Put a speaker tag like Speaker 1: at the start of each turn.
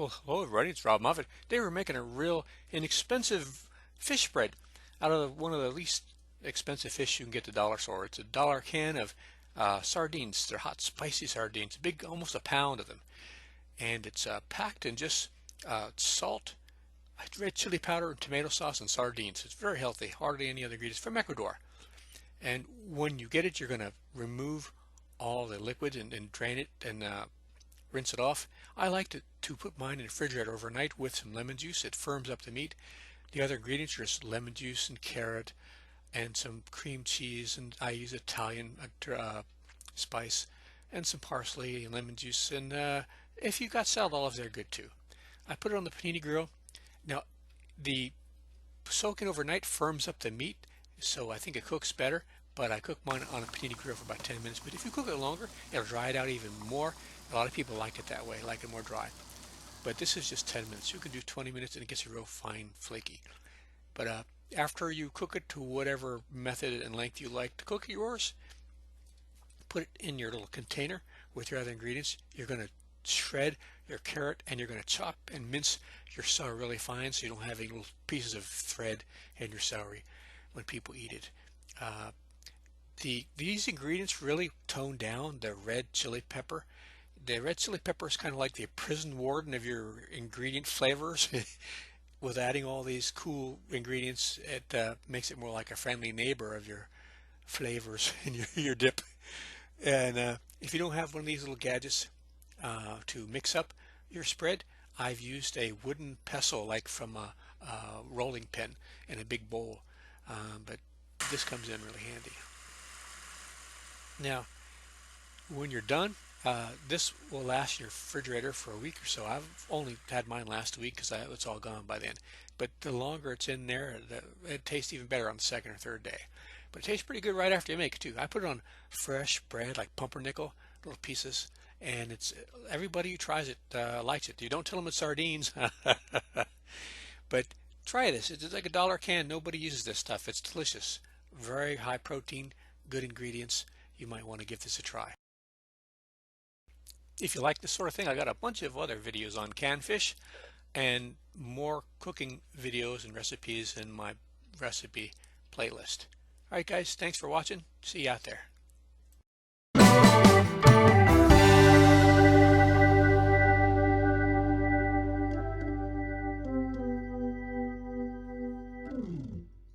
Speaker 1: Well, hello everybody, it's Rob Moffat. Today we're making a real inexpensive fish spread out of one of the least expensive fish you can get at the dollar store. It's a dollar can of sardines. They're hot, spicy sardines, big, almost a pound of them. And it's packed in just salt, red chili powder, tomato sauce, and sardines. It's very healthy, hardly any other ingredients from Ecuador. And when you get it, you're going to remove all the liquid and drain it and rinse it off. I like to put mine in the refrigerator overnight with some lemon juice. It firms up the meat. The other ingredients are just lemon juice and carrot and some cream cheese, and I use Italian spice and some parsley and lemon juice, and if you've got salad olives, they're good too. I put it on the panini grill. Now the soaking overnight firms up the meat, so I think it cooks better, but I cook mine on a panini grill for about 10 minutes. But if you cook it longer, it'll dry it out even more. A lot of people like it that way, like it more dry. But this is just 10 minutes. You can do 20 minutes and it gets real fine, flaky. But after you cook it to whatever method and length you like to cook yours, put it in your little container with your other ingredients. You're going to shred your carrot and you're going to chop and mince your celery really fine so you don't have any little pieces of thread in your celery when people eat it. These ingredients really tone down the red chili pepper. The red chili pepper is kind of like the prison warden of your ingredient flavors. With adding all these cool ingredients, it makes it more like a friendly neighbor of your flavors in your dip. And if you don't have one of these little gadgets to mix up your spread, I've used a wooden pestle like from a rolling pin in a big bowl, but this comes in really handy. Now when you're done, this will last in your refrigerator for a week or so. I've only had mine last week because it's all gone by then. But the longer it's in there, it tastes even better on the second or third day. But it tastes pretty good right after you make it too. I put it on fresh bread like pumpernickel, little pieces, and it's everybody who tries it likes it. You don't tell them it's sardines, but try this. It's like a dollar can. Nobody uses this stuff. It's delicious, very high protein, good ingredients. You might want to give this a try. If you like this sort of thing, I got a bunch of other videos on canned fish and more cooking videos and recipes in my recipe playlist. All right, guys, thanks for watching. See you out there.